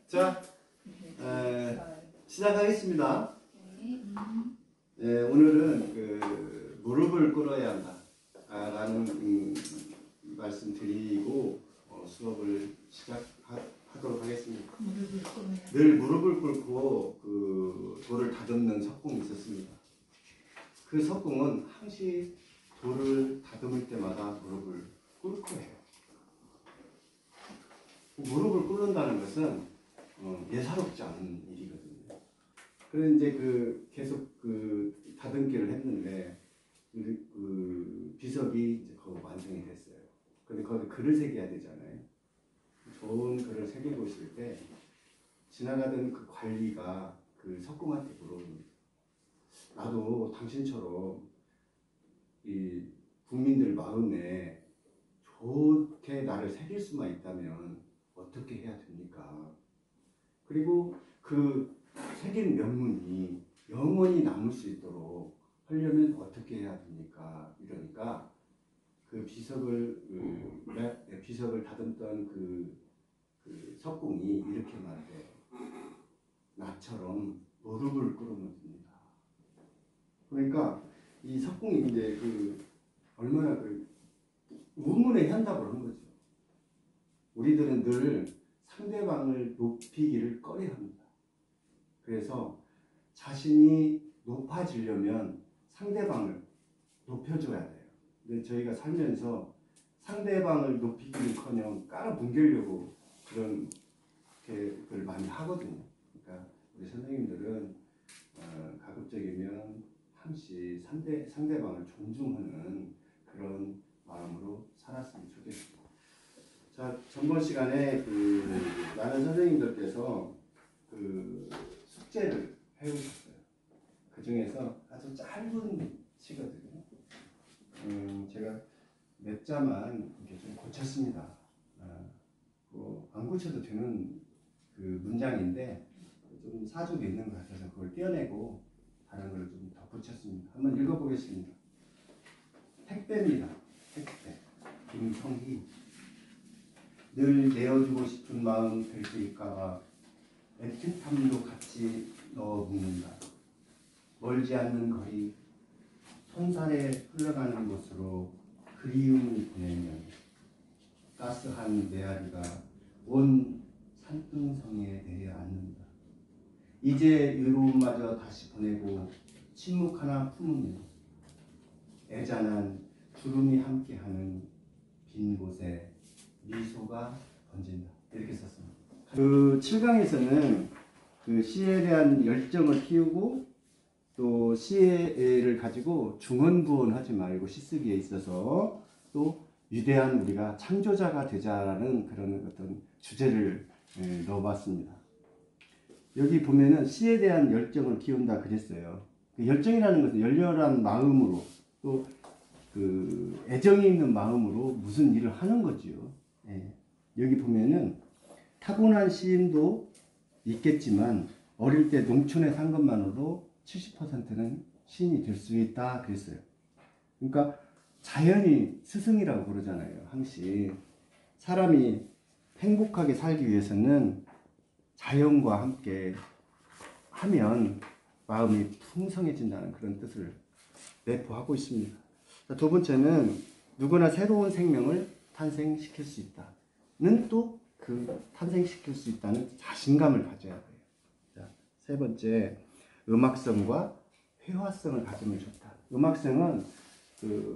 자, 시작하겠습니다. 오늘은 무릎을 꿇어야 한다라는 말씀 드리고 수업을 시작하도록 하겠습니다. 늘 무릎을 꿇고 돌을 다듬는 석궁이 있었습니다. 그 석궁은 항시 돌을 다듬을 때마다 무릎을 꿇고 해요. 무릎을 꿇는다는 것은 예사롭지 않은 일이거든요. 그래서 이제 계속 다듬기를 했는데 비석이 이제 거의 완성이 됐어요. 근데 거기 글을 새겨야 되잖아요. 좋은 글을 새기고 있을 때 지나가던 그 관리가 그 석궁한테 물어봅니다. 나도 당신처럼 이 국민들 마음에 좋게 나를 새길 수만 있다면 어떻게 해야 됩니까? 그리고 그 새긴 면문이 영원히 남을 수 있도록 하려면 어떻게 해야 됩니까? 이러니까 그 비석을 다듬던 그 석궁이 이렇게 말해요. 나처럼 무릎을 꿇으면 됩니다. 그러니까 이 석궁이 이제 얼마나 우문의 현답을 한 거죠. 우리들은 늘 상대방을 높이기를 꺼려 합니다. 그래서 자신이 높아지려면 상대방을 높여줘야 돼요. 근데 저희가 살면서 상대방을 높이기는커녕 깔아뭉개려고 그런 걸 많이 하거든요. 그러니까 우리 선생님들은 가급적이면 항시 상대방을 존중하는 그런 마음으로 살았으면 좋겠습니다. 자, 전번 시간에 많은 선생님들께서 숙제를 해오셨어요. 그 중에서 아주 짧은 시거든요. 제가 몇 자만 이렇게 좀 고쳤습니다. 안 고쳐도 되는 문장인데 좀 사족이 있는 것 같아서 그걸 떼어내고 다른 걸 좀 덧붙였습니다. 한번 읽어보겠습니다. 택배입니다. 택배. 김성희. 늘 내어주고 싶은 마음 들킬까봐 애틋함도 같이 넣어 묻는다. 멀지 않는 거리, 손살에 흘러가는 곳으로 그리움을 보내면 따스한 메아리가 온 산등성에 내려앉는다. 이제 의로움마저 다시 보내고 침묵 하나 품으면 애잔한 주름이 함께하는 빈 곳에 미소가 번진다. 이렇게 썼습니다. 7강에서는 시에 대한 열정을 키우고 또 시를 가지고 중언부언하지 말고 시쓰기에 있어서 또 위대한 우리가 창조자가 되자라는 그런 어떤 주제를 넣어봤습니다. 여기 보면은 시에 대한 열정을 키운다 그랬어요. 열정이라는 것은 열렬한 마음으로 또 애정이 있는 마음으로 무슨 일을 하는 거지요. 여기 보면은 타고난 시인도 있겠지만 어릴 때 농촌에 산 것만으로도 70%는 시인이 될 수 있다 그랬어요. 그러니까 자연이 스승이라고 그러잖아요. 항시 사람이 행복하게 살기 위해서는 자연과 함께 하면 마음이 풍성해진다는 그런 뜻을 내포하고 있습니다. 두 번째는 누구나 새로운 생명을 탄생시킬 수 있다는 또 탄생시킬 수 있다는 자신감을 가져야 돼요. 자, 세 번째, 음악성과 회화성을 가지면 좋다. 음악성은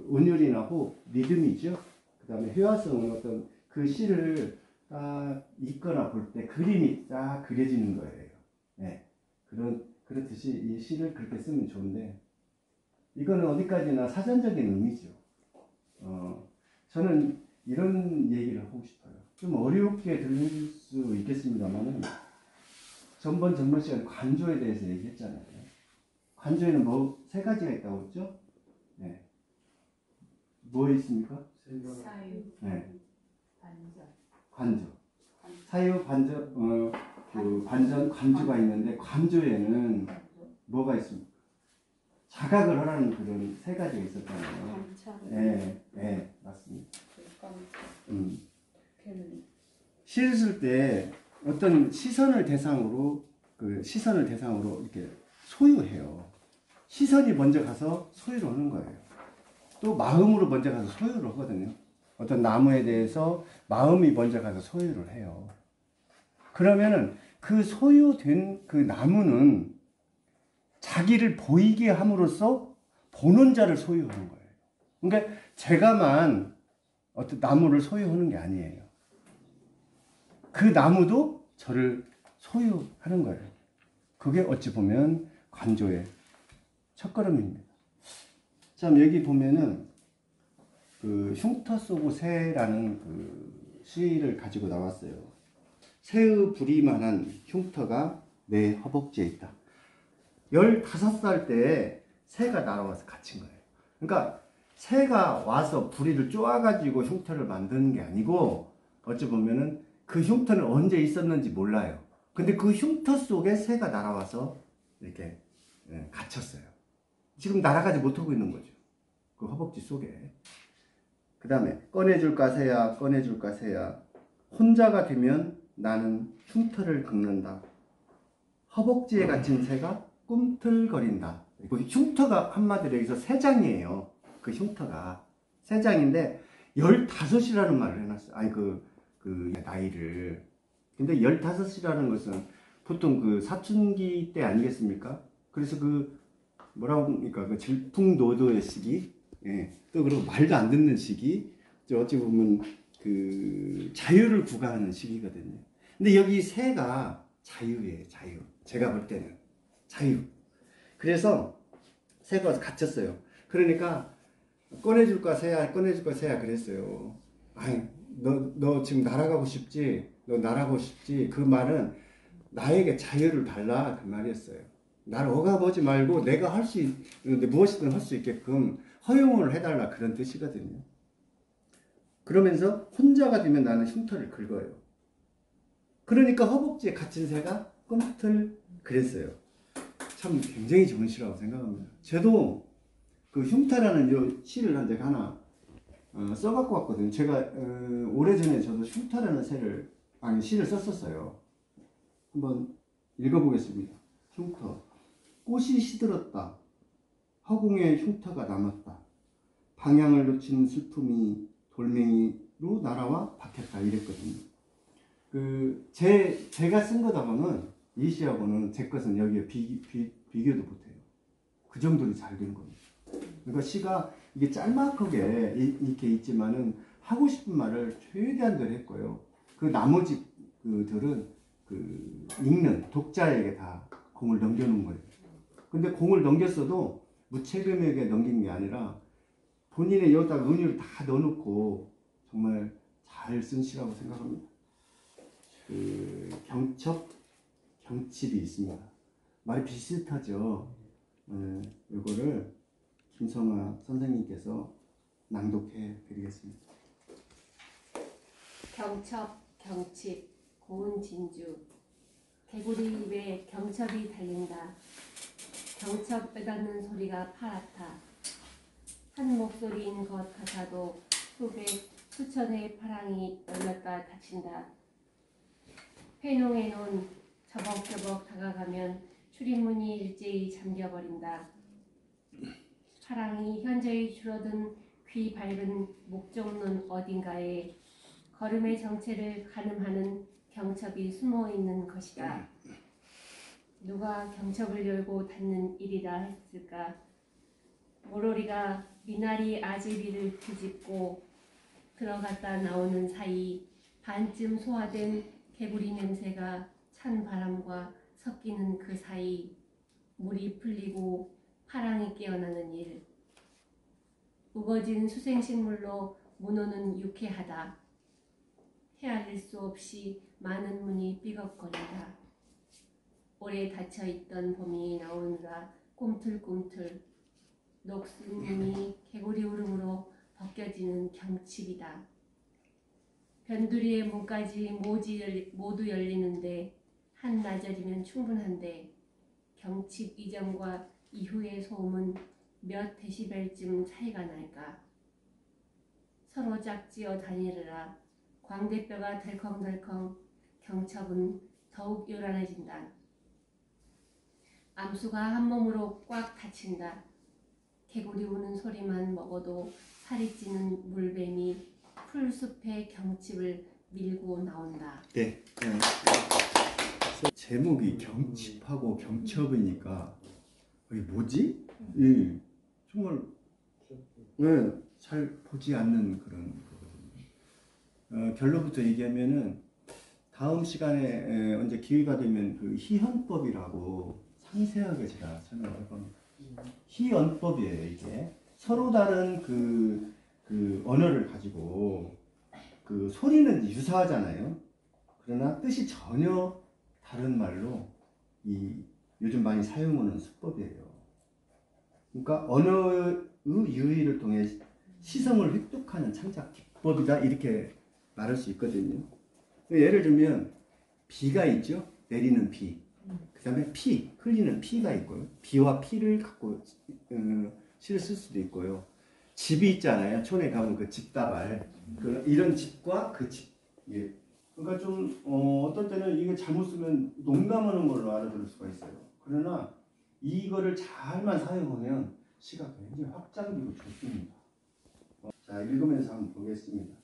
운율이나 호흡, 리듬이죠. 그 다음에 회화성은 어떤 그 시를 딱 읽거나 볼 때 그림이 딱 그려지는 거예요. 네. 그렇듯이 이 시를 그렇게 쓰면 좋은데, 이거는 어디까지나 사전적인 의미죠. 저는 이런 얘기를 하고 싶어요. 좀 어렵게 들릴 수 있겠습니다만은, 전번 시간에 관조에 대해서 얘기했잖아요. 관조에는 세 가지가 있다고 했죠? 네. 뭐 있습니까? 사유, 네. 반전. 관조. 사유, 반전, 반전, 관조가 있는데, 관조에는 뭐가 있습니까? 자각을 하라는 그런 세 가지가 있었잖아요. 네, 맞습니다. 시를 쓸 때 어떤 시선을 대상으로 이렇게 소유해요. 시선이 먼저 가서 소유를 하는 거예요. 또 마음으로 먼저 가서 소유를 하거든요. 어떤 나무에 대해서 마음이 먼저 가서 소유를 해요. 그러면은 그 소유된 그 나무는 자기를 보이게 함으로써 보는 자를 소유하는 거예요. 그러니까 제가만 어떤 나무를 소유하는 게 아니에요. 그 나무도 저를 소유하는 거예요. 그게 어찌 보면 관조의 첫걸음입니다. 참 여기 보면은 그 흉터 쏘고 새라는 그 시를 가지고 나왔어요. 새의 부리만한 흉터가 내 허벅지에 있다. 15살 때 새가 날아와서 갇힌 거예요. 그러니까 새가 와서 부리를 쪼아가지고 흉터를 만드는 게 아니고 어찌 보면은 그 흉터는 언제 있었는지 몰라요. 근데 그 흉터 속에 새가 날아와서 이렇게 갇혔어요. 지금 날아가지 못하고 있는 거죠. 그 허벅지 속에. 그 다음에 꺼내줄까 새야 꺼내줄까 새야 혼자가 되면 나는 흉터를 긁는다. 허벅지에 갇힌 새가 꿈틀거린다. 그 흉터가 한마디로 여기서 세 장이에요. 그 흉터가 세 장인데 15이라는 말을 해놨어요. 아니 그 나이를. 근데 15이라는 것은 보통 그 사춘기 때 아니겠습니까? 그래서 그 뭐라고 합니까? 그 질풍노도의 시기, 예. 또 그리고 말도 안 듣는 시기, 어찌 보면 그 자유를 구가하는 시기거든요. 근데 여기 새가 자유예요, 자유. 제가 볼 때는 자유. 그래서 새가 갇혔어요. 그러니까 꺼내줄까 새야, 꺼내줄까 새야 그랬어요. 아니, 너 지금 날아가고 싶지? 너 날아가고 싶지? 그 말은 나에게 자유를 달라 그 말이었어요. 나를 억압하지 말고 내가 할 수 있는데 무엇이든 할 수 있게끔 허용을 해달라 그런 뜻이거든요. 그러면서 혼자가 되면 나는 흉터를 긁어요. 그러니까 허벅지에 갇힌 새가 꿈틀 그랬어요. 참 굉장히 좋은 시라고 생각합니다. 저도 그 흉터라는 요 시를 한 적 하나 써갖고 왔거든요. 제가 오래전에 저도 흉터라는 시를 썼었어요. 한번 읽어보겠습니다. 흉터. 꽃이 시들었다. 허공에 흉터가 남았다. 방향을 놓친 슬픔이 돌멩이로 날아와 박혔다. 이랬거든요. 제가 쓴 거다가는 이 시하고는 제 것은 여기에 비교도 못해요. 그 정도로 잘 된 겁니다. 그러니까 시가 이게 짤막하게 이렇게 있지만은 하고 싶은 말을 최대한 늘 했고요. 그 나머지 그들은 읽는 독자에게 다 공을 넘겨놓은 거예요. 근데 공을 넘겼어도 무책임하게 넘긴 게 아니라 본인의 여기다 은유를 다 넣어놓고 정말 잘 쓴 시라고 생각합니다. 경칩이 있습니다. 말이 비슷하죠. 이거를 김성아 선생님께서 낭독해 드리겠습니다. 경첩, 경칩, 고운 진주. 개구리 입에 경첩이 달린다. 경첩 빼닫는 소리가 파랗다. 한 목소리인 것 같아도 수백, 수천의 파랑이 열렸다 닫힌다. 회농해 놓은 저벅저벅 다가가면 출입문이 일제히 잠겨버린다. 파랑이 현저히 줄어든 귀 밝은 목적문 어딘가에 걸음의 정체를 가늠하는 경첩이 숨어있는 것이다. 누가 경첩을 열고 닫는 일이라 했을까? 모로리가 미나리 아제비를 뒤집고 들어갔다 나오는 사이 반쯤 소화된 개구리 냄새가 찬 바람과 섞이는 그 사이 물이 풀리고 파랑이 깨어나는 일. 우거진 수생식물로 문호는 유쾌하다. 헤아릴 수 없이 많은 문이 삐걱거린다. 오래 닫혀있던 봄이 나오느라 꿈틀꿈틀 녹슨 문이 개구리 울음으로 벗겨지는 경칩이다. 변두리의 문까지 모두 열리는데 한나절이면 충분한데 경칩 이전과 이후의 소음은 몇 데시벨쯤 차이가 날까. 서로 짝지어 다니느라 광대뼈가 덜컹덜컹 경첩은 더욱 요란해진다. 암수가 한 몸으로 꽉 닫힌다. 개구리 우는 소리만 먹어도 살이 찌는 물뱀이 풀숲의 경칩을 밀고 나온다. 네. 제목이 경칩하고 경첩이니까 이게 뭐지? 예, 정말 잘 보지 않는 그런 거거든요. 결론부터 얘기하면은 다음 시간에 언제 기회가 되면 그 희연법이라고 상세하게 제가 설명을 해봅니다. 희연법이에요. 이게 서로 다른 그 언어를 가지고 그 소리는 유사하잖아요. 그러나 뜻이 전혀 다른 말로 요즘 많이 사용하는 수법이에요. 그러니까 언어의 유희를 통해 시성을 획득하는 창작 기법이다 이렇게 말할 수 있거든요. 예를 들면 비가 있죠. 내리는 비. 그 다음에 피, 흘리는 피가 있고요. 비와 피를 갖고 시를 쓸 수도 있고요. 집이 있잖아요. 촌에 가면 그 집다발. 이런 집과 그 집. 예. 그러니까 좀 어떤 때는 이게 잘못 쓰면 농담하는 걸로 알아들을 수가 있어요. 그러나 이거를 잘만 사용하면 시가 굉장히 확장되고 좋습니다. 자, 읽으면서 한번 보겠습니다.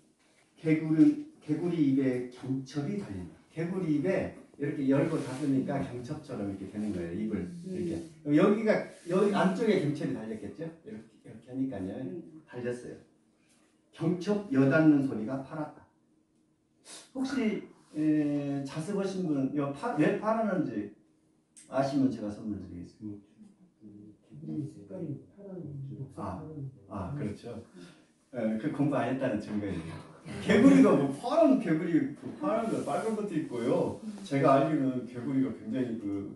개구리 입에 경첩이 달린다. 개구리 입에 이렇게 열고 닫으니까 경첩처럼 이렇게 되는 거예요. 입을 이렇게. 여기 안쪽에 경첩이 달렸겠죠? 이렇게 하니까요. 달렸어요. 경첩 여닫는 소리가 팔았다. 혹시 자습하신 분 왜 팔았는지 아시면 제가 선물 드리겠습니다. 색깔이 파란. 그렇죠. 그 공부 안 했다는 증거예요. 개구리가 뭐 파란 개구리 파란 거 빨간 것도 있고요. 제가 알기로는 개구리가 굉장히 그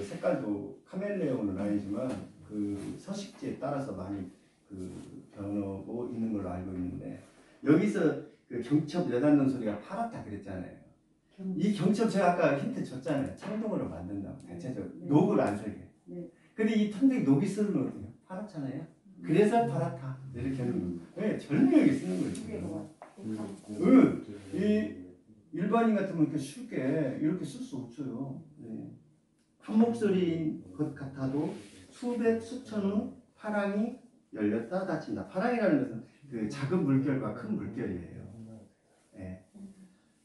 색깔도 카멜레온은 아니지만 그 서식지에 따라서 많이 변하고 있는 걸로 알고 있는데 여기서 그 경첩 여닫는 소리가 파랗다 그랬잖아요. 이 경첩 제가 아까 힌트 줬잖아요. 창동으로 만든다고 대체적으로 녹을 안 설계. 근데 이 턴데기 녹이 쓰는 거거든요. 파랗잖아요. 그래서 파랗다 이렇게 하는 거예요. 왜 절묘하게 쓰는 거예요. 이 일반인 같으면 이렇게 쉽게 이렇게 쓸 수 없어요. 한 목소리인 것 같아도 수백 수천 후 파랑이 열렸다 닫힌다. 파랑이라는 것은 그 작은 물결과 큰 물결이에요.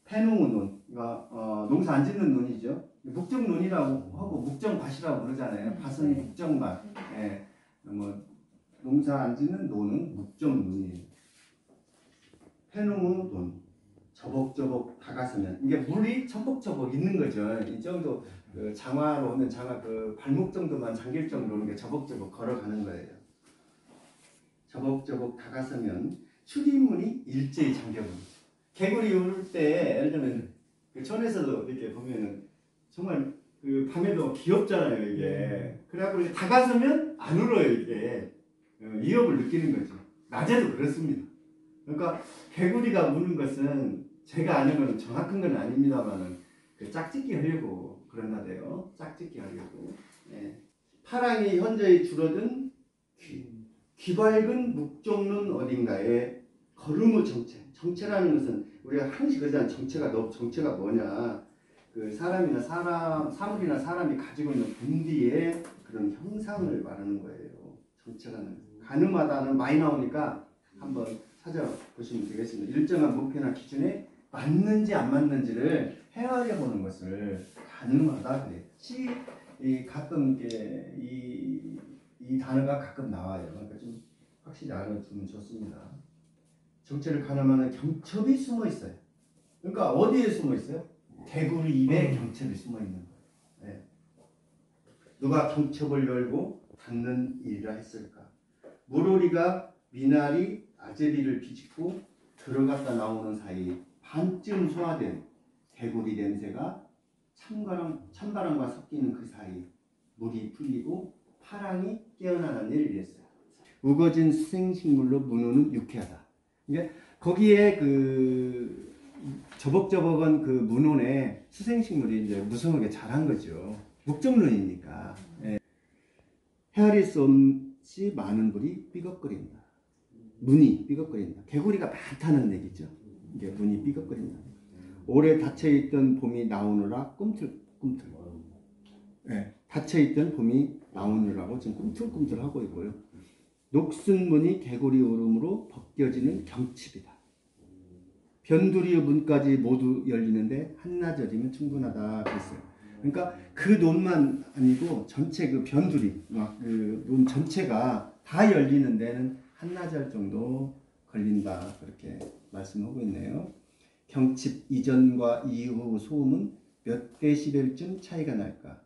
패농의 논, 농사 안 짓는 논이죠. 묵정논이라고 하고 묵정밭이라고 그러잖아요. 밭은 묵정밭. 농사 안 짓는 논은 묵정논이에요. 패농의 논, 저벅저벅 다가서면 이게 물이 저벅저벅 있는 거죠. 이 정도 장화로 하면 장화 발목 정도만 잠길 정도로 게 저벅저벅 걸어가는 거예요. 저벅저벅 다가서면 출입문이 일제히 잠겨버리죠. 개구리 울을 때 예를 들면 그 촌에서도 이렇게 보면은 정말 그 밤에도 귀엽잖아요 이게. 그래갖고 이렇게 다가서면 안 울어요 이게. 위협을 느끼는 거죠. 낮에도 그렇습니다. 그러니까 개구리가 우는 것은 제가 아는 건 정확한 건 아닙니다만은 그 짝짓기 하려고 그런다대요. 짝짓기 하려고. 파랑이 현저히 줄어든 귀 밝은 묵정론 어딘가에 걸음의 정체. 정체라는 것은 우리가 항시 그러잖아요. 정체가 뭐냐. 그 사물이나 사람이 가지고 있는 본디의 그런 형상을 말하는 거예요. 정체라는. 가늠하다는 많이 나오니까 한번 찾아보시면 되겠습니다. 일정한 목표나 기준에 맞는지 안 맞는지를 헤아려 보는 것을 가늠하다 그래요. 가끔 이 단어가 가끔 나와요. 그러니까 좀 확실히 알아두면 좋습니다. 정체를 가늠하는 경첩이 숨어 있어요. 그러니까 어디에 숨어 있어요? 개구리 입에 경첩이 숨어 있는 거예요. 누가 경첩을 열고 닫는 일이라 했을까? 물오리가 미나리 아제비를 비집고 들어갔다 나오는 사이 반쯤 소화된 개구리 냄새가 찬바람과 섞이는 그 사이 물이 풀리고 파랑이 깨어나는 일을 이랬어요. 우거진 수생식물로 문호는 유쾌하다. 이게 거기에 그 저벅저벅한 그 문혼에 수생식물이 이제 무성하게 자란 거죠. 묵정론이니까. 헤아릴 수 없이 많은 물이 삐걱거린다. 문이 삐걱거린다. 개구리가 많다는 얘기죠. 이게 문이 삐걱거린다. 오래 닫혀있던 봄이 나오느라 꿈틀꿈틀. 네, 닫혀있던 봄이 나오느라고 지금 꿈틀꿈틀 하고 있고요. 녹슨 문이 개구리 울음으로 벗겨지는 경칩이다. 변두리의 문까지 모두 열리는데 한나절이면 충분하다 그랬어요. 그러니까 그 논만 아니고 전체 그 변두리, 그 논 전체가 다 열리는 데는 한나절 정도 걸린다 그렇게 말씀하고 있네요. 경칩 이전과 이후 소음은 몇 데시벨쯤 차이가 날까?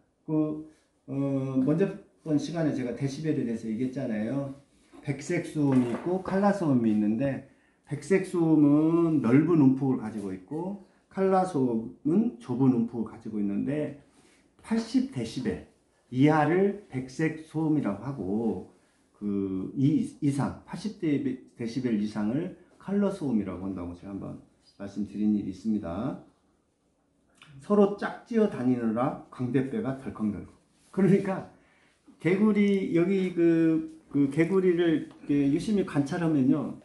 먼저 번 시간에 제가 데시벨에 대해서 얘기했잖아요. 백색 소음이 있고 칼라 소음이 있는데 백색 소음은 넓은 움폭을 가지고 있고 칼라 소음은 좁은 움폭을 가지고 있는데 80데시벨 이하를 백색 소음이라고 하고 그 이상 80데시벨 이상을 칼라 소음이라고 한다고 제가 한번 말씀드린 일이 있습니다. 서로 짝지어 다니느라 광대뼈가 덜컹덜컹. 그러니까 개구리 여기 그 개구리를 유심히 관찰하면요,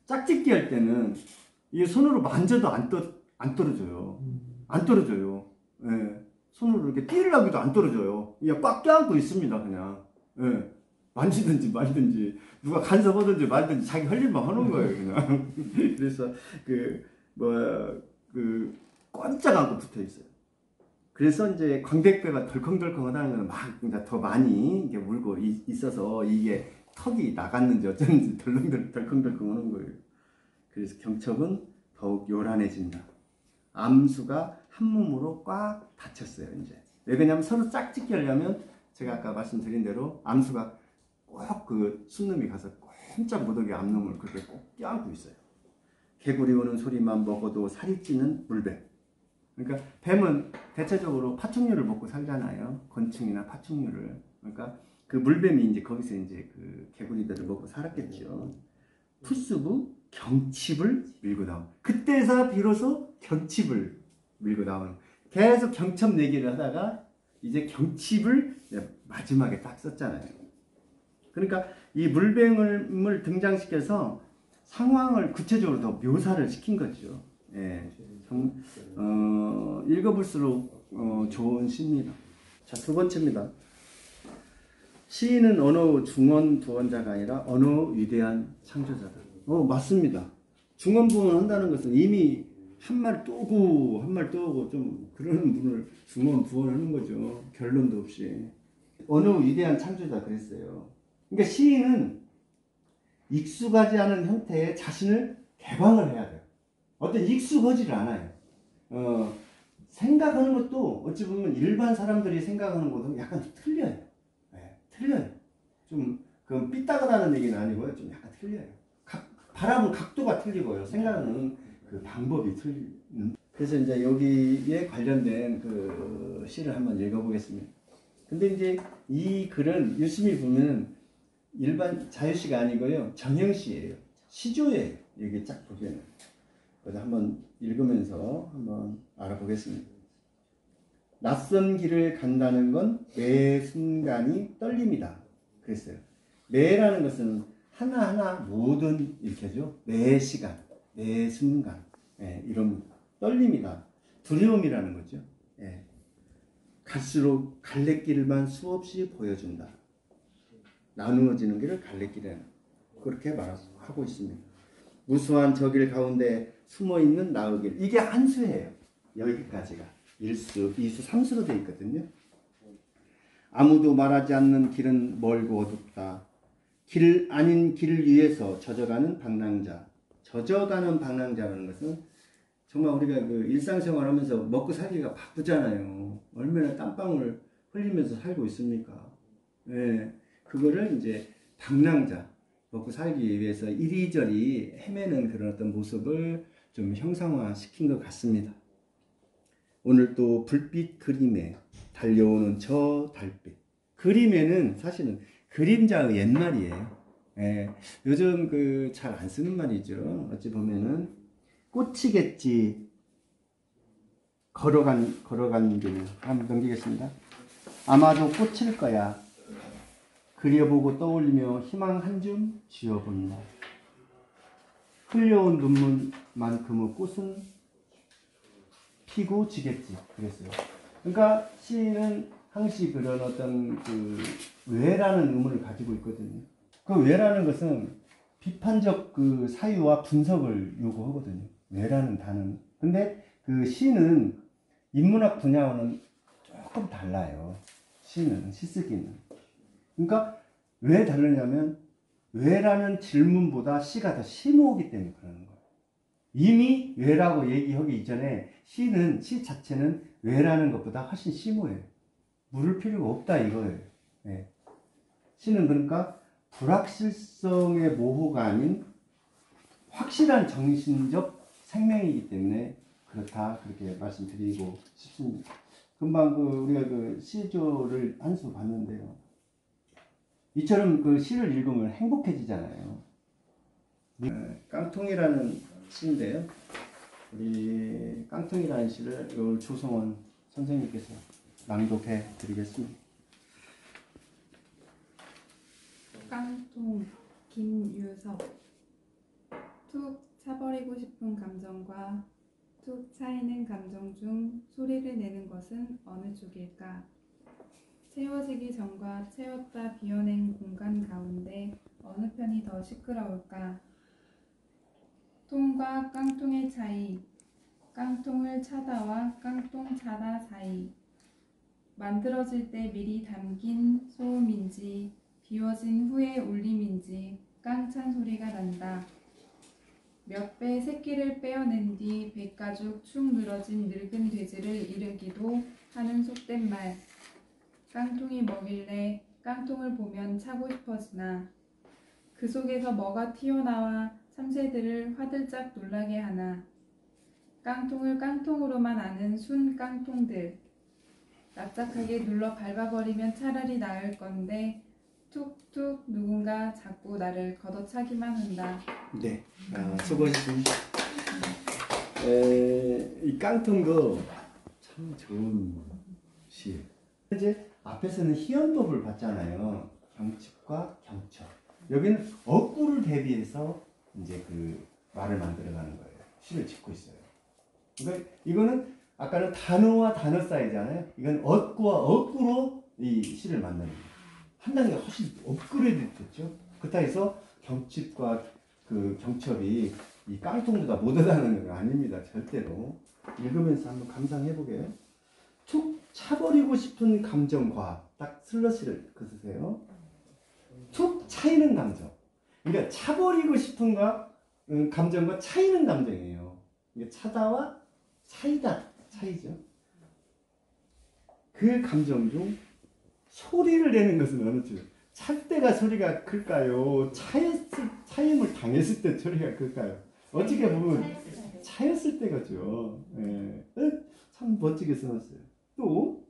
짝짓기 할 때는 이 손으로 만져도 안 떨어져요. 안 떨어져요. 예. 손으로 이렇게 띠르라기도 안 떨어져요. 그냥 꽉 껴안고 있습니다. 그냥. 예. 만지든지 말든지 누가 간섭하든지 말든지 자기 할 일만 하는 거예요. 그냥. 그래서 꼼짝 않고 붙어 있어요. 그래서 이제 광대뼈가 덜컹덜컹하다는 건 막 더 많이 이게 물고 있어서 이게 턱이 나갔는지 어쩐지 덜컹덜컹 하는 거예요. 그래서 경첩은 더욱 요란해진다. 암수가 한 몸으로 꽉 닫혔어요. 이제 왜 그러냐면 서로 짝짓기 하려면 제가 아까 말씀드린 대로 암수가 꼭 그 순놈이 가서 꼼짝 못하게 암놈을 그렇게 꼭 껴안고 있어요. 개구리 우는 소리만 먹어도 살이 찌는 물뱀. 그러니까 뱀은 대체적으로 파충류를 먹고 살잖아요. 곤충이나 파충류를. 그러니까 그 물뱀이 이제 거기서 이제 그 개구리들을 먹고 살았겠죠. 푸스부 경칩을 밀고 나온. 그때서 비로소 경칩을 밀고 나오는. 계속 경첩 내기를 하다가 이제 경칩을 마지막에 딱 썼잖아요. 그러니까 이 물뱀을 등장시켜서 상황을 구체적으로 더 묘사를 시킨 거죠. 예, 읽어볼수록 좋은 시입니다. 자, 두 번째입니다. 시인은 어느 중언부언자가 아니라 어느 위대한 창조자다. 맞습니다. 중언부언 한다는 것은 이미 한 말 또 오고 좀 그러는 분을 중언부언하는 거죠. 결론도 없이. 어느 위대한 창조자 그랬어요. 그러니까 시인은 익숙하지 않은 형태의 자신을 개방을 해야 돼요. 어떤 익숙하지를 않아요. 생각하는 것도 어찌 보면 일반 사람들이 생각하는 것도 약간 틀려요. 네, 틀려요. 좀 그건 삐딱하다는 얘기는 아니고요. 좀 약간 틀려요. 바라보는 각도가 틀리고요. 생각하는 그 방법이 틀리는. 그래서 이제 여기에 관련된 그 시를 한번 읽어보겠습니다. 근데 이제 이 글은 유심히 보면 일반 자유시가 아니고요. 정형시예요. 시조예요. 여기 쫙 보면. 그래서 한번 읽으면서 한번 알아보겠습니다. 낯선 길을 간다는 건 매 순간이 떨림이다. 그랬어요. 매라는 것은 하나하나 모든 이렇게죠. 매 시간, 매 순간. 예, 이런 떨림이다. 두려움이라는 거죠. 예. 갈수록 갈래길만 수없이 보여준다. 나누어지는 길을 갈래길에 그렇게 말하고 있습니다. 무수한 저 길 가운데 숨어있는 나의 길. 이게 한 수예요. 여기까지가. 1수, 2수, 3수로 되어 있거든요. 아무도 말하지 않는 길은 멀고 어둡다. 길 아닌 길 위에서 젖어가는 방랑자. 젖어가는 방랑자라는 것은 정말 우리가 그 일상생활 하면서 먹고 살기가 바쁘잖아요. 얼마나 땀방울 흘리면서 살고 있습니까? 예. 그거를 이제 방랑자, 먹고 살기 위해서 이리저리 헤매는 그런 어떤 모습을 좀 형상화 시킨 것 같습니다. 오늘 또 불빛 그림에 달려오는 저 달빛. 그림에는 사실은 그림자의 옛말이에요. 예, 요즘 그 잘 안 쓰는 말이죠. 어찌 보면은 꽃이겠지. 걸어간 길. 한번 넘기겠습니다. 아마도 꽃일 거야. 그려보고 떠올리며 희망 한 줌 지어본다. 흘려온 눈물만큼의 꽃은 피고 지겠지 그랬어요. 그러니까 시는 항시 그런 어떤 그 왜라는 의문을 가지고 있거든요. 그 왜라는 것은 비판적 그 사유와 분석을 요구하거든요. 왜라는 단어는. 근데 그 시는 인문학 분야와는 조금 달라요. 시는, 시쓰기는. 그러니까 왜 다르냐면 왜라는 질문보다 시가 더 심오하기 때문에 그러는 거예요. 이미 왜라고 얘기하기 이전에 시 자체는 왜라는 것보다 훨씬 심오해요. 물을 필요가 없다 이거예요. 네. 시는 그러니까 불확실성의 모호가 아닌 확실한 정신적 생명이기 때문에 그렇다 그렇게 말씀드리고 싶습니다. 금방 우리가 그 시조를 한 수 봤는데요. 이처럼 그 시를 읽으면 행복해지잖아요. 깡통이라는 시인데요. 우리 깡통이라는 시를 오늘 조성원 선생님께서 낭독해 드리겠습니다. 깡통 김유섭. 툭 차버리고 싶은 감정과 툭 차이는 감정 중 소리를 내는 것은 어느 쪽일까? 채워지기 전과 채웠다 비워낸 공간 가운데 어느 편이 더 시끄러울까? 통과 깡통의 차이, 깡통을 차다와 깡통 차다 사이. 만들어질 때 미리 담긴 소음인지 비워진 후의 울림인지 깡찬 소리가 난다. 몇 배 새끼를 빼어낸 뒤 백가죽 축 늘어진 늙은 돼지를 이르기도 하는 속된 말. 깡통이 뭐길래 깡통을 보면 차고 싶어지나. 그 속에서 뭐가 튀어나와 참새들을 화들짝 놀라게 하나. 깡통을 깡통으로만 아는 순 깡통들. 납작하게 눌러 밟아버리면 차라리 나을 건데 툭툭 누군가 자꾸 나를 걷어차기만 한다. 네, 수고하셨습니다. 이 깡통도 참 좋은 시예요. 이제 앞에서는 희연법을 봤잖아요. 경칩과 경첩. 여기는 억구를 대비해서 이제 그 말을 만들어가는 거예요. 시를 짓고 있어요. 그러니까 이거는 아까는 단어와 단어 사이잖아요. 이건 억구와 억구로 이 시를 만드는 거예요. 한 단계 훨씬 업그레이드 됐죠. 그렇다 해서 경칩과 그 경첩이 이 깡통보다 못하다는 건 아닙니다. 절대로. 읽으면서 한번 감상해 보게요. 툭 차버리고 싶은 감정과 딱 슬러시를 그으세요. 툭 차이는 감정. 그러니까 차버리고 싶은 감정과 차이는 감정이에요. 이게 차다와 차이다. 차이죠. 그 감정 중 소리를 내는 것은 어느 쪽? 찰 때가 소리가 클까요? 차임을 당했을 때 소리가 클까요? 어떻게 보면 차였을 때가죠. 예. 참 멋지게 써놨어요. 또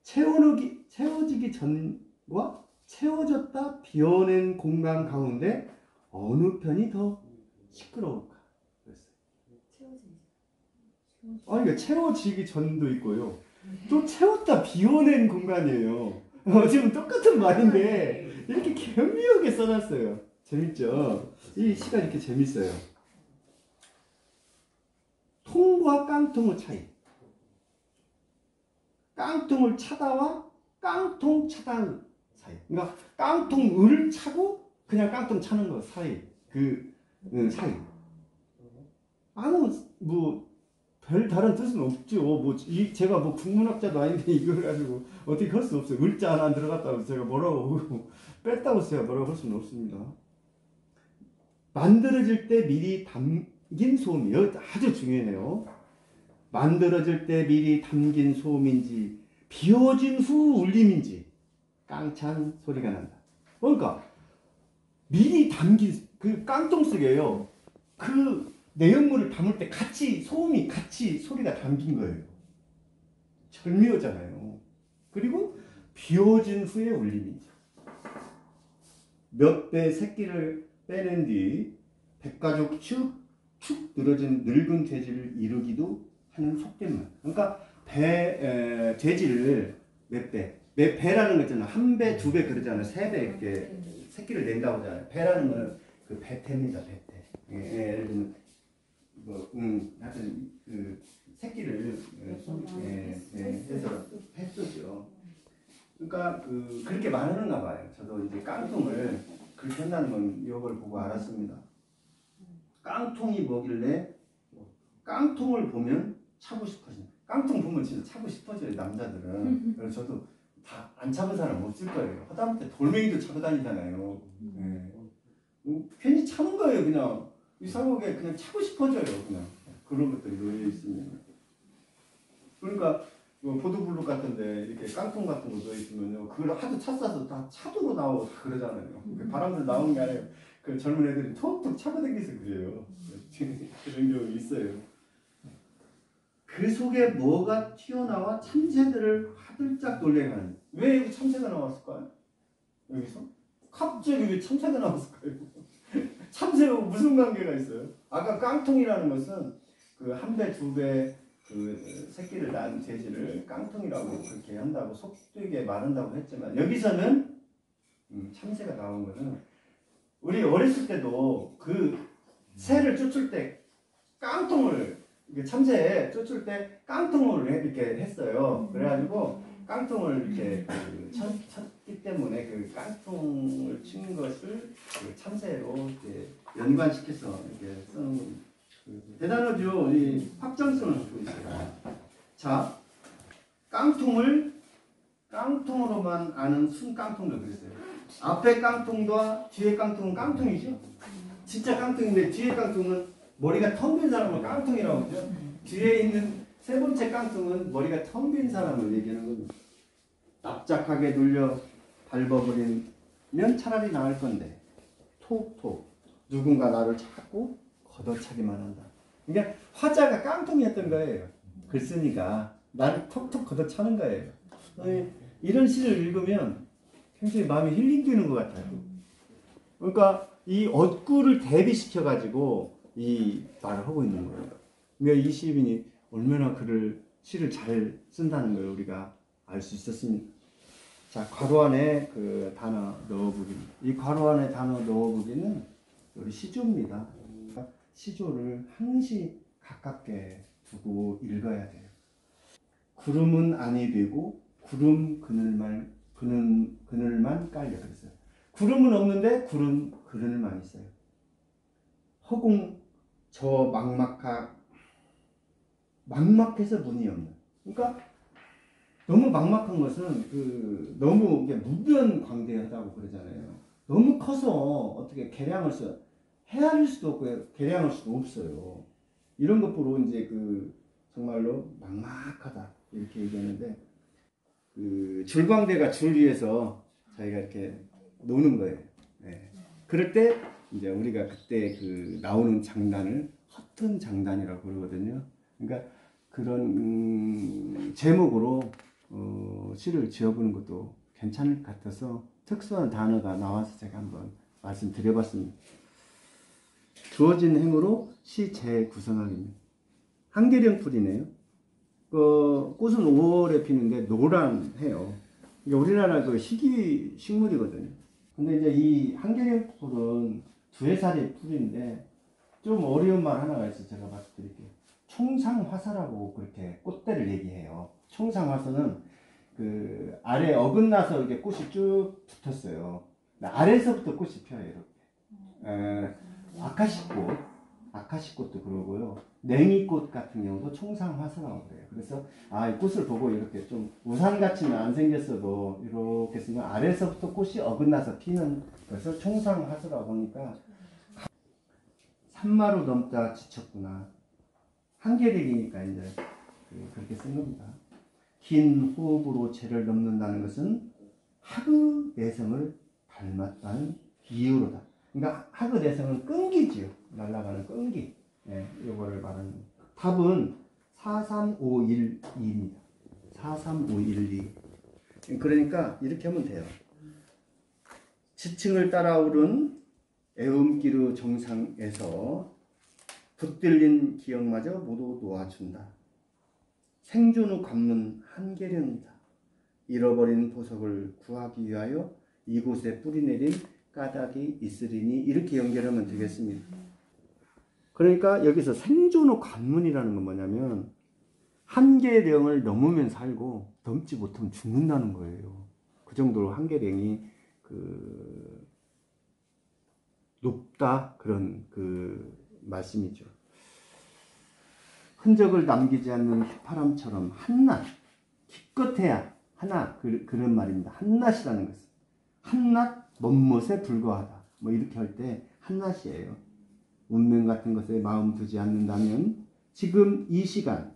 채워지기 전과 채워졌다 비워낸 공간 가운데 어느 편이 더 시끄러울까? 그랬어요. 그러니까 채워지기 전도 있고요. 또 채웠다 비워낸 공간이에요. 지금 똑같은 말인데 이렇게 교묘하게 써놨어요. 재밌죠? 이 시가 이렇게 재밌어요. 통과 깡통의 차이. 깡통을 차다와 깡통 차다 사이. 그러니까 깡통을 차고 그냥 깡통 차는 거 사이. 사이. 아무 별 다른 뜻은 없죠. 제가 국문학자도 아닌데 이걸 가지고 어떻게 할 수 없어요. 을자 하나 안 들어갔다고 제가 뭐라고 뺐다고 제가 뭐라고 할 수는 없습니다. 만들어질 때 미리 담긴 소음이 아주 중요해요. 만들어질 때 미리 담긴 소음인지 비워진 후 울림인지 깡찬 소리가 난다. 그러니까 미리 담긴 그 깡통 속에요. 그 내용물을 담을 때 소음이 같이 소리가 담긴 거예요. 절묘하잖아요. 그리고 비워진 후에 울림이죠. 몇 배 새끼를 빼낸 뒤 백가죽 축 늘어진 늙은 돼지를 이루기도 하는 속된 말. 그러니까 돼지를 몇 배라는 거 있잖아요. 한 배, 두 배 그러잖아요. 세 배 이렇게 새끼를 낸다고 하잖아요. 배라는 거는 그 배태입니다. 배태. 예를 들면 하여튼 새끼를 해서 했었죠. 그러니까 그렇게 말하는가 봐요. 저도 이제 깡통을 그렇게 한다는 건 이걸 보고 알았습니다. 깡통이 뭐길래 깡통을 보면 차고 싶어져요. 깡통 보면 진짜 차고 싶어져요, 남자들은. 그래서 저도 다 안 차본 사람 없을 거예요. 하다못해 돌멩이도 차고 다니잖아요. 괜히 차는 거예요, 그냥. 이상하게 그냥 차고 싶어져요, 그냥. 그런 것들이 놓여 있으면. 그러니까 보도블록 같은데 이렇게 깡통 같은 거 놓여 있으면요, 그걸 하도 찼어서 다 차도로 나오고 다 그러잖아요. 바람으로 나오는 게 아니라 그 젊은 애들이 톡톡 차고 다니면서 그래요. 그런 경우 있어요. 그 속에 뭐가 튀어나와 참새들을 화들짝 놀래게 하는. 왜 여기 참새가 나왔을까요? 여기서? 갑자기 왜 참새가 나왔을까요? 참새하고 무슨 관계가 있어요? 아까 깡통이라는 것은 그 한 배, 두 배 그 새끼를 낳은 돼지를 깡통이라고 그렇게 한다고 속되게 말한다고 했지만 여기서는 참새가 나온 것은 우리 어렸을 때도 그 새를 쫓을 때 깡통을 참새 쫓을 때 깡통을 이렇게 했어요. 그래가지고 깡통을 이렇게 쳤기 때문에 그 깡통을 친 것을 그 참새로 이렇게 연관시켜서 이렇게 쓰는 겁니다. 대단하죠. 이 확장성을 갖고 있어요. 자, 깡통으로만 아는 순깡통도 그랬어요. 앞에 깡통과 뒤에 깡통은 깡통이죠. 진짜 깡통인데 뒤에 깡통은 머리가 텅 빈 사람을 깡통이라고 하죠. 뒤에 있는 세 번째 깡통은 머리가 텅 빈 사람을 얘기하는 겁니다. 납작하게 눌려 밟아버리면 차라리 나을 건데 톡톡 누군가 나를 찾고 걷어차기만 한다. 그러니까 화자가 깡통이었던 거예요. 글쓰니까 나를 톡톡 걷어차는 거예요. 이런 시를 읽으면 굉장히 마음이 힐링되는 것 같아요. 그러니까 이 얻구를 대비시켜 가지고 이 말을 하고 있는 거예요. 그러니까 이 시인이 얼마나 시를 잘 쓴다는 걸 우리가 알 수 있었습니다. 자, 괄호 안에 그 단어 넣어보기. 이 괄호 안에 단어 넣어보기는 우리 시조입니다. 시조를 항시 가깝게 두고 읽어야 돼요. 구름은 아니 되고 구름 그늘만 깔려 그랬어요. 구름은 없는데 구름 그늘만 있어요. 허공 저 막막해서 문이 없는. 그러니까 너무 막막한 것은 너무 무변광대하다고 그러잖아요. 너무 커서 어떻게 헤아릴 수도 없고 계량할 수도 없어요. 이런 것 보러 이제 정말로 막막하다 이렇게 얘기하는데 줄광대가 줄 위에서 자기가 이렇게 노는 거예요. 네. 그럴 때 이제 우리가 그때 나오는 장단을 허튼 장단이라고 그러거든요. 그러니까 그런 제목으로 시를 지어보는 것도 괜찮을 것 같아서 특수한 단어가 나와서 제가 한번 말씀드려봤습니다. 주어진 행으로 시 재구성하기입니다. 한계령 풀이네요. 꽃은 5월에 피는데 노란해요. 이게 우리나라 희귀 식물이거든요. 근데 이제 이 한계령 풀은 두해살이 풀인데 좀 어려운 말 하나가 있어서 제가 말씀드릴게요. 총상화사라고 그렇게 꽃대를 얘기해요. 총상화사는 아래 어긋나서 이렇게 꽃이 쭉 붙었어요. 아래에서부터 꽃이 펴요, 이렇게. 아카시꽃도 그러고요. 냉이꽃 같은 경우도 총상화사라고 그래요. 그래서 이 꽃을 보고 이렇게 좀 우산같이는 안 생겼어도 이렇게 쓰면 아래에서부터 꽃이 어긋나서 피는 것을 총상화사라고 하니까 산마루 넘다 지쳤구나. 한계력이니까 이제 그렇게 쓴 겁니다. 긴 호흡으로 죄를 넘는다는 것은 하그 내성을 닮았다는 비유로다. 그러니까 하그 내성은 끈기지요. 날아가는 끈기. 네, 이거를 말하는. 답은 43512입니다. 43512. 그러니까 이렇게 하면 돼요. 지층을 따라오른 애음기루 정상에서 붙들린 기억마저 모두 놓아준다. 생존 후 갚는 한계령이다. 잃어버린 보석을 구하기 위하여 이곳에 뿌리내린 까닭이 있으리니 이렇게 연결하면 되겠습니다. 그러니까 여기서 생존 후 관문이라는 건 뭐냐면 한계령을 넘으면 살고 넘지 못하면 죽는다는 거예요. 그 정도로 한계령이 그 높다 그런 그 말씀이죠. 흔적을 남기지 않는 휘파람처럼 한낱 기껏해야 하나 그런 말입니다. 한낱이라는 것은 한낱 먼못에 불과하다. 뭐 이렇게 할 때 한낱이에요. 운명 같은 것에 마음 두지 않는다면 지금 이 시간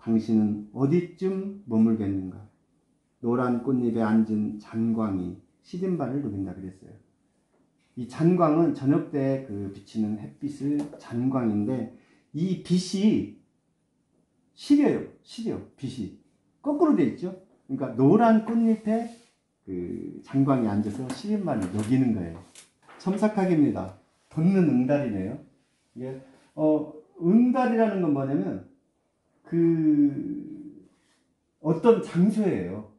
당신은 어디쯤 머물겠는가? 노란 꽃잎에 앉은 잔광이 시든발을 녹인다 그랬어요. 이 잔광은 저녁 때 그 비치는 햇빛을 잔광인데 이 빛이 시려요. 빛이 거꾸로 돼 있죠. 그러니까 노란 꽃잎에 그 잔광이 앉아서 시든발을 녹이는 거예요. 첨삭하기입니다. 돋는 응달이네요. 이게 응달이라는 건 뭐냐면 그 어떤 장소예요.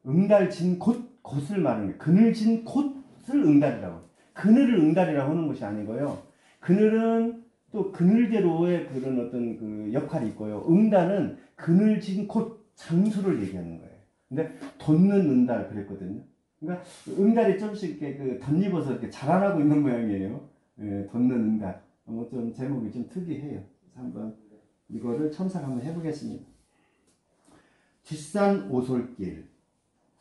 응달진 곳을 말하는 거예요. 그늘진 곳을 응달이라고. 그늘을 응달이라고 하는 것이 아니고요. 그늘은 또 그늘대로의 그런 어떤 그 역할이 있고요. 응달은 그늘진 곳 장소를 얘기하는 거예요. 근데 돋는 응달 그랬거든요. 그러니까 응달이 조금씩 이렇게 그 덧입어서 이렇게 자라나고 있는 모양이에요. 예, 돋는 응달. 좀 제목이 좀 특이해요. 그래서 한번 이거를 첨삭 한번 해보겠습니다. 뒷산 오솔길,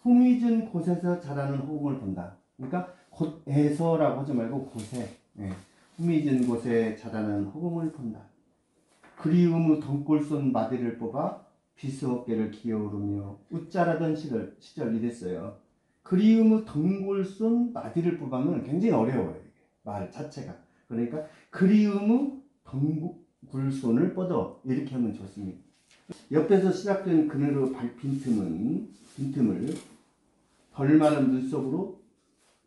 후미진 곳에서 자라는 호공을 본다. 그러니까 곳에서라고 하지 말고 곳에, 예, 후미진 곳에 자라는 호공을 본다. 그리움의 덩굴손 마디를 뽑아 비스 어깨를 기어오르며 웃자라던 시절 이랬어요. 그리움의 덩굴손 마디를 뽑으면 굉장히 어려워요. 이게. 말 자체가. 그러니까 그리움의 덩굴손을 뻗어 이렇게 하면 좋습니다. 옆에서 시작된 그늘의 빈틈을 덜마른 눈썹으로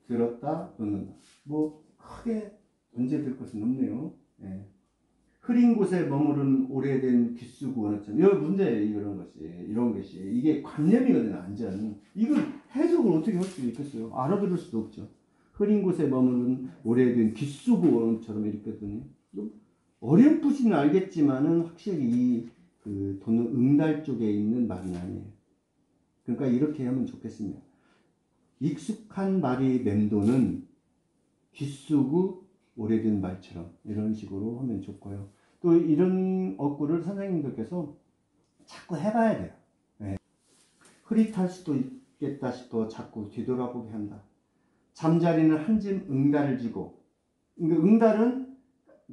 들었다 놓는다. 뭐 크게 문제될 것은 없네요. 예. 흐린 곳에 머무른 오래된 귓수구 원어점. 이거 문제예요. 이런 것이 이게 관념이거든요. 완전 이걸 해석을 어떻게 할 수 있겠어요? 알아들을 수도 없죠. 흐린 곳에 머무른 오래된 귓수구 원어처럼 이렇거든요. 어렴풋이는 알겠지만은 확실히 그 도는 응달 쪽에 있는 말은 아니에요. 그러니까 이렇게 하면 좋겠습니다. 익숙한 말이 맴도는 귓수구 오래된 말처럼 이런 식으로 하면 좋고요. 또 이런 어구를 선생님들께서 자꾸 해봐야 돼요. 네. 흐릿할 수도 있겠다 싶어 자꾸 뒤돌아보게 한다. 잠자리는 한짐 응달을 지고, 응달은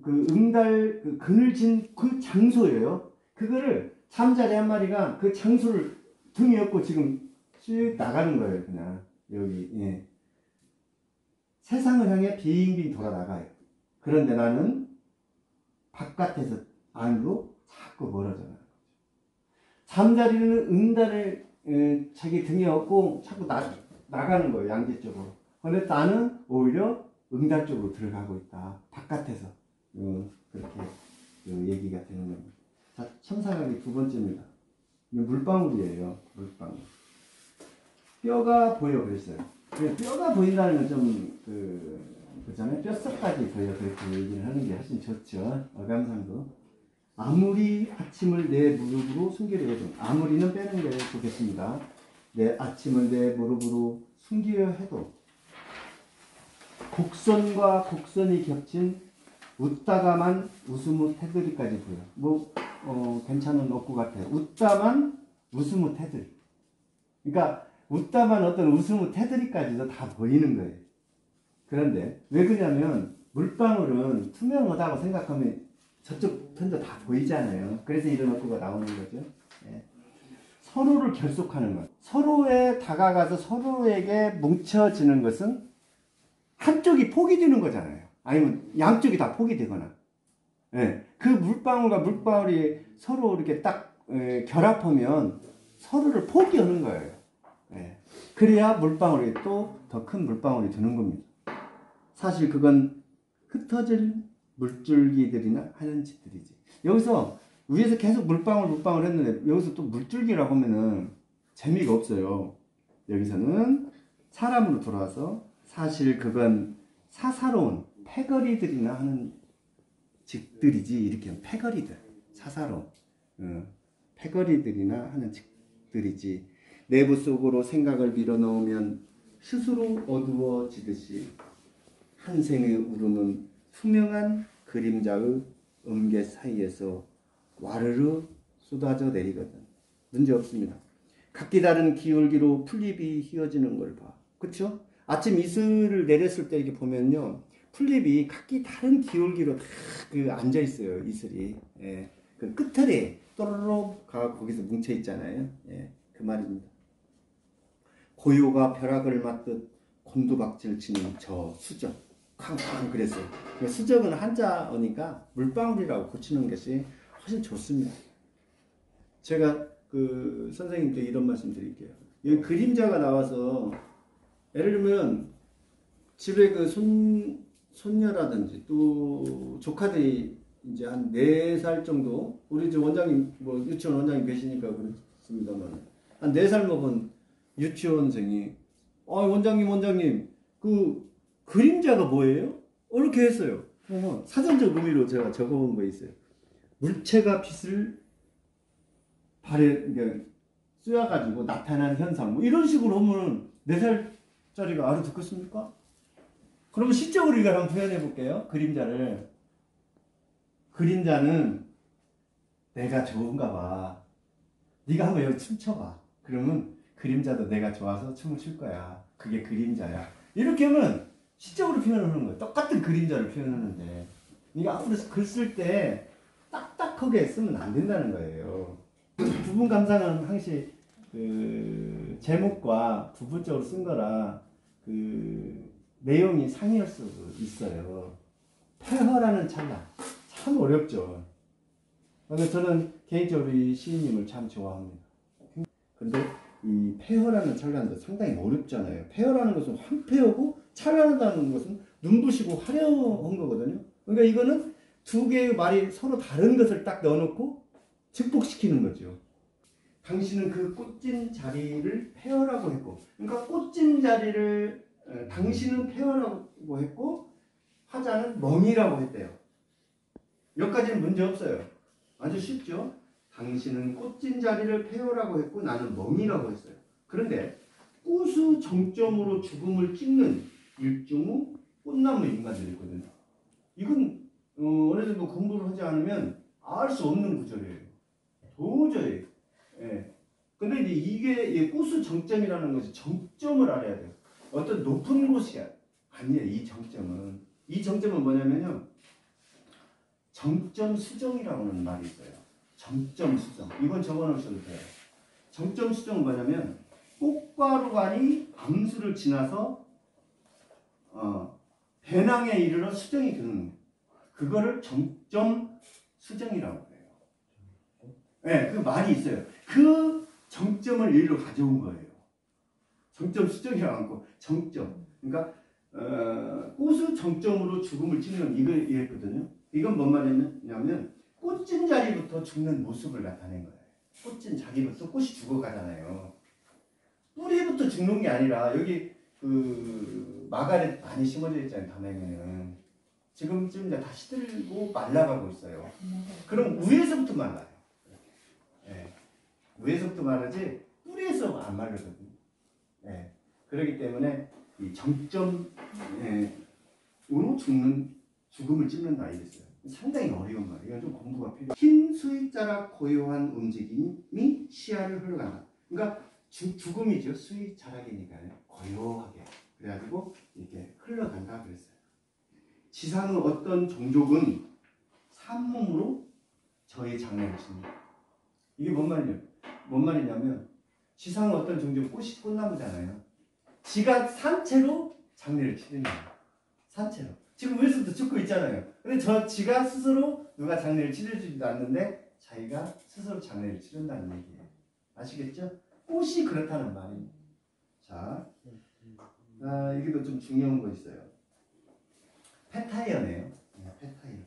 그 응달 그 그늘진 그 장소예요. 그거를 잠자리 한 마리가 그 장소를 등에 업고 지금 쭉 나가는 거예요. 그냥 여기. 예. 세상을 향해 빙빙 돌아 나가요. 그런데 나는 바깥에서 안으로 자꾸 멀어져 나가는 거죠. 잠자리는 응달을 자기 등에 업고 자꾸 나가는 거예요. 양지 쪽으로. 그런데 나는 오히려 응달 쪽으로 들어가고 있다. 바깥에서. 그렇게 얘기가 되는 겁니다. 자, 첨삭하기 두 번째입니다. 물방울이에요. 물방울. 뼈가 보여 그랬어요. 뼈가 보인다는 건 좀 그잖아요. 뼛속까지 보여 그렇게 얘기를 하는 게 훨씬 좋죠. 어감상도. 아무리 아침을 내 무릎으로 숨기려 해도, 아무리는 빼는 게 좋겠습니다. 내 아침을 내 무릎으로 숨기려 해도 곡선과 곡선이 겹친 웃다가만 웃음의 테두리까지 보여. 뭐 괜찮은 어구 같아요. 웃다만 웃음의 테두리. 그러니까 웃다만 어떤 웃음의 테두리까지도 다 보이는 거예요. 그런데 왜 그러냐면 물방울은 투명하다고 생각하면 저쪽 편도 다 보이잖아요. 그래서 이런 어구가 나오는 거죠. 예. 서로를 결속하는 것. 서로에 다가가서 서로에게 뭉쳐지는 것은 한쪽이 폭이 되는 거잖아요. 아니면 양쪽이 다 폭이 되거나. 예. 그 물방울과 물방울이 서로 이렇게 딱 결합하면 서로를 포기하는 거예요. 예. 그래야 물방울이 또 더 큰 물방울이 되는 겁니다. 사실 그건 흩어질 물줄기들이나 하는 짓들이지. 여기서 위에서 계속 물방울 했는데 여기서 또 물줄기라고 하면은 재미가 없어요. 여기서는 사람으로 돌아와서 사실 그건 사사로운 패거리들이나 하는 직들이지. 이렇게 하면 패거리들, 사사로운 패거리들이나 하는 책들이지 내부 속으로 생각을 밀어넣으면 스스로 어두워지듯이 한 생의 울음은 투명한 그림자의 음계 사이에서 와르르 쏟아져 내리거든. 문제 없습니다. 각기 다른 기울기로 풀잎이 휘어지는 걸 봐. 그쵸? 아침 이슬을 내렸을 때 이렇게 보면요. 풀잎이 각기 다른 기울기로 다 그 앉아 있어요. 이슬이. 예. 그 끝털에 또르륵 가 거기서 뭉쳐 있잖아요. 예. 그 말입니다. 고요가 벼락을 맞듯 곤두박질 치는 저 수적. 쾅쾅 그랬어요. 수적은 한자어니까 물방울이라고 고치는 것이 훨씬 좋습니다. 제가 그 선생님께 이런 말씀 드릴게요. 여기 그림자가 나와서 예를 들면 집에 그 손녀라든지 또 조카들이 이제 한 4살 정도 우리 저 원장님 뭐 유치원 원장님 계시니까 그렇습니다만 한 4살 먹은 유치원생이 원장님 그 그림자가 뭐예요? 이렇게 했어요. 그러면 사전적 의미로 제가 적어본 거 있어요. 물체가 빛을 발에 쏘아가지고 나타난 현상 뭐 이런 식으로 하면 4살짜리가 알아듣겠습니까? 그러면 시적으로 이걸 한번 표현해 볼게요. 그림자를. 그림자는 내가 좋은가 봐. 네가 한번 여기 춤춰봐. 그러면 그림자도 내가 좋아서 춤을 출 거야. 그게 그림자야. 이렇게 하면 시적으로 표현하는 거예요. 똑같은 그림자를 표현하는데 네가 앞으로 글 쓸 때 딱딱하게 쓰면 안 된다는 거예요. 부분 감상은 항시 그 제목과 부분적으로 쓴 거라 그 내용이 상이할 수도 있어요. 폐허라는 찰나 참 어렵죠. 근데 저는 개인적으로 이 시인님을 참 좋아합니다. 근데 이 폐허라는 찰나도 상당히 어렵잖아요. 폐허라는 것은 황폐하고 찬란하다는 것은 눈부시고 화려한 거거든요. 그러니까 이거는 두 개의 말이 서로 다른 것을 딱 넣어놓고 증폭시키는 거죠. 당신은 그 꽃진 자리를 폐허라고 했고, 그러니까 꽃진 자리를 당신은 폐허라고 했고 화자는 멍이라고 했대요. 여기까지는 문제 없어요. 아주 쉽죠? 당신은 꽃진 자리를 폐허라고 했고 나는 멍이라고 했어요. 그런데 꽃의 정점으로 죽음을 찍는 일종의 꽃나무 인간들이 있거든요. 이건 어느 정도 공부를 하지 않으면 알 수 없는 구절이에요. 도저히. 예. 근데 이게 꽃의 정점이라는 것이 정점을 알아야 돼요. 어떤 높은 곳이 아니에요. 이 정점은 뭐냐면요. 정점 수정이라고 하는 말이 있어요. 정점 수정. 이건 적어놓으셔도 돼요. 정점 수정은 뭐냐면 꽃가루관이 암수를 지나서 배낭에 이르러 수정이 되는 그거를 정점 수정이라고 해요. 네, 그 말이 있어요. 그 정점을 여기로 가져온 거예요. 정점 수정이라고 하고 정점. 그러니까 꽃의 정점으로 죽음을 찍는 이걸 이랬거든요. 이건 뭔 말이냐면 꽃진 자리부터 죽는 모습을 나타낸 거예요. 꽃진 자리부터 꽃이 죽어가잖아요. 뿌리부터 죽는 게 아니라 여기 그 마가렛 많이 심어져 있잖아요. 담에는 지금쯤 이제 다 시들고 말라가고 있어요. 그럼 위에서부터 말라요. 네. 위에서부터 마르지 뿌리에서 안 마르거든요. 네. 그렇기 때문에 이 정점으로 죽음을 찍는다 이랬어요. 상당히 어려운 말이에요. 이건 좀 공부가 필요해요. 흰 수익자락 고요한 움직임이 시야를 흘러간다. 그러니까 죽음이죠. 수익자락이니까요. 고요하게. 그래가지고 이렇게 흘러간다 그랬어요. 지상의 어떤 종족은 산몸으로 저의 장례를 칩니다. 이게 뭔 말이냐면 지상의 어떤 종족 꽃이 꽃나무잖아요. 지가 산채로 장례를 치는 거예요. 산채로. 지금 위에서부터 죽고 있잖아요. 근데 지가 스스로 누가 장례를 치러주지도 않는데 자기가 스스로 장례를 치른다는 얘기예요. 아시겠죠? 꽃이 그렇다는 말입니다. 자, 여기도 좀 중요한 거 있어요. 페타이어네요. 페타이어.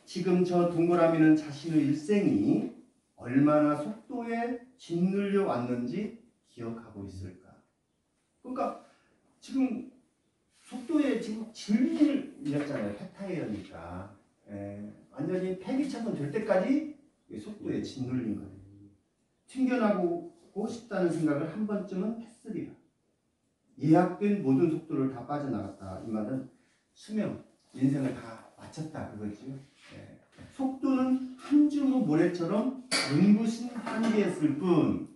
지금 저 동그라미는 자신의 일생이 얼마나 속도에 짓눌려 왔는지 기억하고 있을까? 그러니까 지금 속도에 지금 짓눌렸잖아요. 페타이어니까. 완전히 패기차선 될 때까지 속도에 짓눌린 거예요. 튕겨나가고 싶다는 생각을 한 번쯤은 했으리라. 예약된 모든 속도를 다 빠져나갔다. 이 말은 수명, 인생을 다 마쳤다 그거지요. 예. 속도는 함중의 모래처럼 눈부신 한계였을 뿐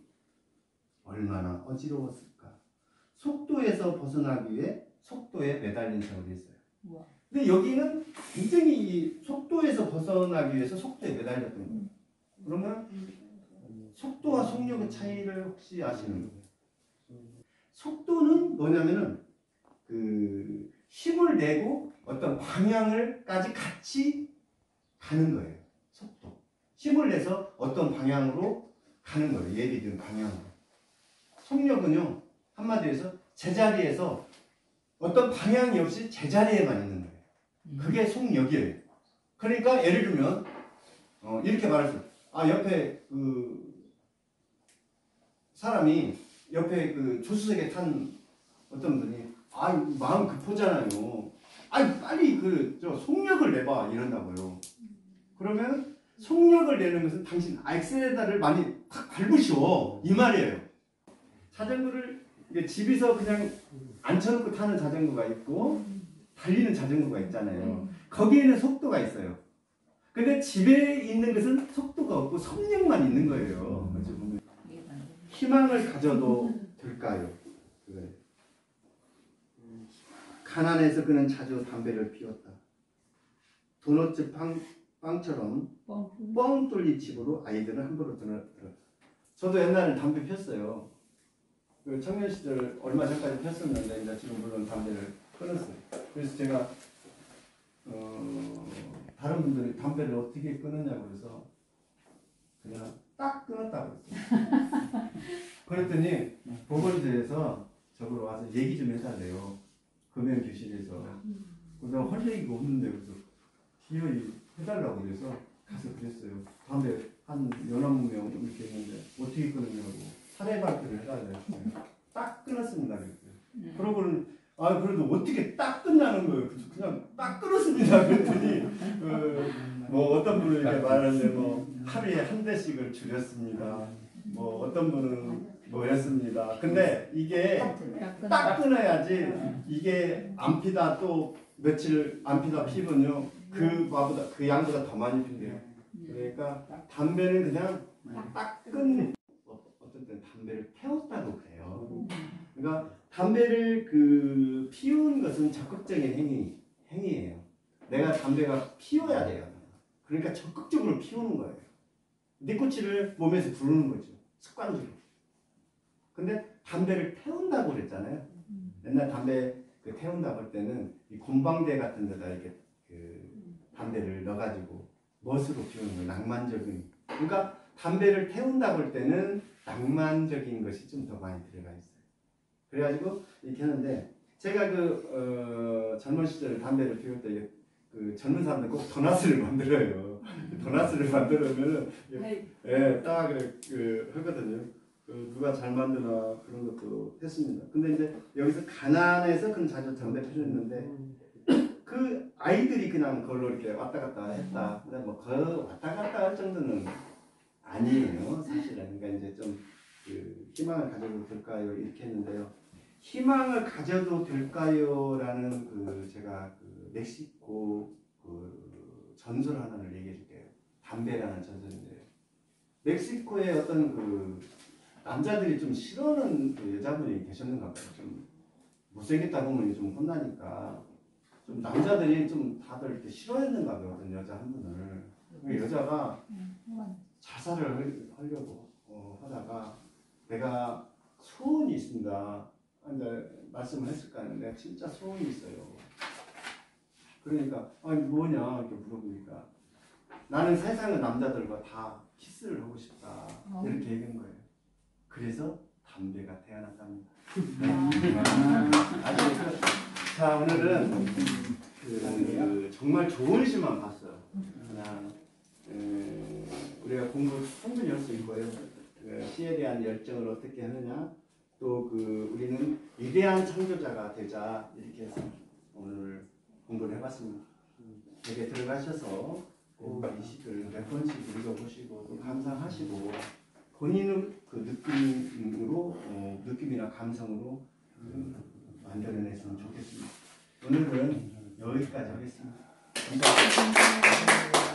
얼마나 어지러웠을까. 속도에서 벗어나기 위해 속도에 매달린 세월이 있어요. 우와. 근데 여기는 굉장히 이 속도에서 벗어나기 위해서 속도에 매달렸던 거예요. 그러면 속도와 속력의 차이를 혹시 아시는 거예요? 속도는 뭐냐면은 그 힘을 내고 어떤 방향을까지 같이 가는 거예요. 속도. 힘을 내서 어떤 방향으로 가는 거예요. 예비된 방향으로. 속력은요, 한마디로 해서 제자리에서 어떤 방향이 없이 제자리에만 있는 거예요. 그게 속력이에요. 그러니까 예를 들면 이렇게 말할 수 있어요. 아, 옆에 그 사람이 옆에 그 조수석에 탄 어떤 분이 아, 마음 급하잖아요. 아, 빨리 그 저 속력을 내봐 이런다고요. 그러면 속력을 내는 것은 당신 엑셀레터를 많이 확 밟으시오 이 말이에요. 자전거를 이제 집에서 그냥 앉혀놓고 타는 자전거가 있고 달리는 자전거가 있잖아요. 거기에는 속도가 있어요. 근데 집에 있는 것은 속도가 없고 속력만 있는 거예요. 어찌 보면. 희망을 가져도 될까요? 그거예요. 가난해서 그는 자주 담배를 피웠다. 도넛집 빵처럼 뻥 뚫린 집으로 아이들은 함부로 들었다. 저도 옛날에 담배 폈어요. 그 청년 시절 얼마 전까지 폈었는데 이제 지금 물론 담배를 끊었어요. 그래서 제가 다른 분들이 담배를 어떻게 끊느냐고 그래서 그냥 딱 끊었다고 그랬어요. 그랬더니 보건소에서 저보러 와서 얘기 좀 해달래요. 금연교실에서. 그래서 할 얘기가 없는데 그래서 기어이 해달라고 그래서 가서 그랬어요. 담배 한 11명 이렇게 했는데 어떻게 끊느냐고 사례 발표를 해달래요. 딱 끊었습니다 그랬어요. 그러고는 아 그래도 어떻게 딱 끝나는 거예요. 그냥 딱 끊었습니다 그랬더니 뭐 어떤 분은 이렇게 말하는데 뭐 하루에 한 대씩을 줄였습니다. 뭐 어떤 분은 뭐 했습니다. 근데 이게 딱 끊어야지 이게 안 피다 또 며칠 안 피다 피면요 그 양보다 더 많이 핀대요. 그러니까 담배는 그냥 딱 끊는 어떤 때는 담배를 태웠다고 그래요. 그러니까 담배를 그 피우는 것은 적극적인 행위예요. 내가 담배가 피워야 돼요. 그러니까 적극적으로 피우는 거예요. 니코틴을 몸에서 부르는 거죠. 습관적으로. 근데 담배를 태운다고 그랬잖아요. 옛날 담배 그 태운다고 할 때는 이 곰방대 같은 데다 이렇게 그 담배를 넣어가지고 멋으로 피우는 거예요. 낭만적인. 그러니까 담배를 태운다고 할 때는 낭만적인 것이 좀 더 많이 들어가 있어요. 그래가지고 이렇게 하는데 제가 그 젊은 시절에 담배를 피울 때 그 젊은 사람들 꼭 도나스를 만들어요. 도나스를 만들면 딱 그 하거든요. 그 누가 잘 만드나 그런 것도 했습니다. 근데 이제 여기서 가난해서 그런 자주 담배 피웠는데 그 아이들이 그냥 그걸로 이렇게 왔다 갔다 했다. 근데 뭐 그 왔다 갔다 할 정도는 아니에요, 사실은. 그러니까 이제 좀 그 희망을 가져도 될까요? 이렇게 했는데요. 희망을 가져도 될까요?라는 그 제가 그 멕시코 그 전설 하나를 얘기해 줄게요. 담배라는 전설인데요. 멕시코에 어떤 그 남자들이 좀 싫어하는 그 여자분이 계셨는가 봐요. 좀 못생겼다 보면 좀 혼나니까 좀 남자들이 좀 다들 이렇게 싫어했는가 봐요. 어떤 여자 한 분을. 그 여자가 자살을 하려고 하다가 내가 소원이 있습니다. 이제 말씀을 했을 거 아니에요. 내가 진짜 소원이 있어요. 그러니까 아니 뭐냐 이렇게 물어보니까 나는 세상의 남자들과 다 키스를 하고 싶다 이렇게 얘기한 거예요. 그래서 담배가 태어났답니다. 자 오늘은 그 정말 좋은 시만 봤어요. 그냥 우리가 공부 충분히 할 수 있고요. 그 시에 대한 열정을 어떻게 하느냐, 또 그 우리는 위대한 창조자가 되자 이렇게 해서 오늘 공부를 해봤습니다. 댁에 들어가셔서 이 시를 몇 번씩 읽어보시고 또 감상하시고 본인은 그 느낌으로 느낌이나 감성으로 만들어냈으면 좋겠습니다. 오늘은 여기까지 하겠습니다. 감사합니다. 감사합니다.